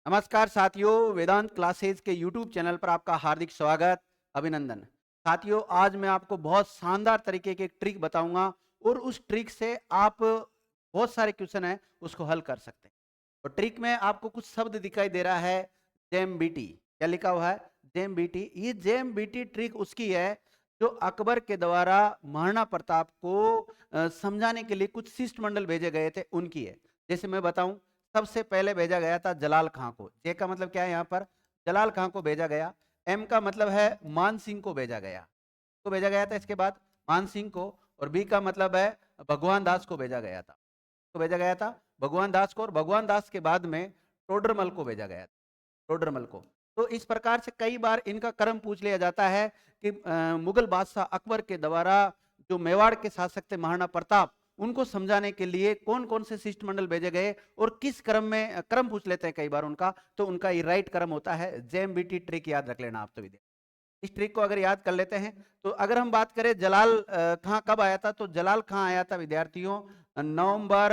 नमस्कार साथियों, वेदांत क्लासेस के यूट्यूब चैनल पर आपका हार्दिक स्वागत, अभिनंदन। साथियों, आज मैं आपको बहुत शानदार तरीके की एक ट्रिक बताऊंगा और उस ट्रिक से आप बहुत सारे क्वेश्चन हैं उसको हल कर सकते हैं। तो ट्रिक में आपको कुछ शब्द दिखाई दे रहा है, जेएमबीटी। क्या लिखा हुआ है? जेएमबीटी। ये जेएमबीटी ट्रिक उसकी है जो अकबर के द्वारा महाराणा प्रताप को समझाने के लिए कुछ शिष्टमंडल भेजे गए थे, उनकी है। जैसे मैं बताऊं, सबसे पहले भेजा गया था जलाल खां को। जे का मतलब क्या है यहाँ पर? जलाल खां को भेजा गया। एम का मतलब है मान सिंह को भेजा गया, को भेजा गया था। इसके बाद मान सिंह को। और बी का मतलब है भगवान दास को भेजा गया था। को भेजा गया था भगवान दास को। और भगवान दास के बाद में टोडरमल को भेजा गया था, टोडरमल को। तो इस प्रकार से कई बार इनका क्रम पूछ लिया जाता है कि मुगल बादशाह अकबर के द्वारा जो मेवाड़ के शासक थे महाराणा प्रताप, उनको समझाने के लिए कौन कौन से शिष्टमंडल भेजे गए और किस क्रम में, क्रम पूछ लेते हैं कई बार उनका, तो उनका ये राइट क्रम होता है जेएमबीटी ट्रिक। याद रख लेना आप तो विद्यार्थी। इस ट्रिक को अगर याद कर लेते हैं तो अगर हम बात करें जलाल खां कब आया था, तो जलाल खां आया था विद्यार्थियों नवंबर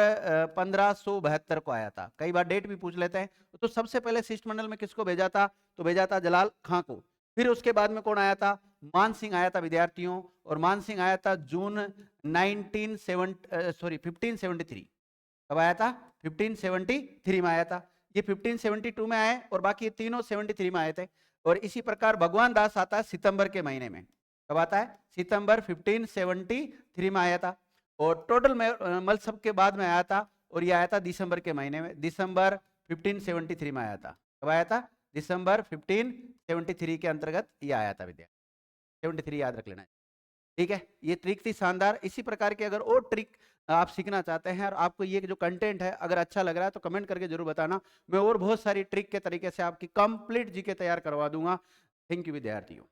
1572 को आया था। कई बार डेट भी पूछ लेते हैं। तो सबसे पहले शिष्टमंडल में किसको भेजा था? तो भेजा था जलाल खां को। फिर उसके बाद में कौन आया था? मान सिंह आया था विद्यार्थियों। और मान सिंह आया था जून 1573। कब आया था? 1573 में आया था। ये 1572 में आए और बाकी ये तीनों 73 में आए थे। और इसी प्रकार भगवान दास आता है सितंबर के महीने में। कब आता है? सितंबर 1573 में आया था। और टोटल मल सब के बाद में आया था। और ये आया था दिसंबर के महीने में, दिसंबर 1573 में आया था। कब आया था? दिसंबर 1573 के अंतर्गत ये आया था विद्या। 73 याद रख लेना। ठीक है, ये ट्रिक थी शानदार। इसी प्रकार के अगर और ट्रिक आप सीखना चाहते हैं और आपको ये जो कंटेंट है अगर अच्छा लग रहा है तो कमेंट करके जरूर बताना। मैं और बहुत सारी ट्रिक के तरीके से आपकी कंप्लीट जीके तैयार करवा दूंगा। थैंक यू विद्यार्थियों।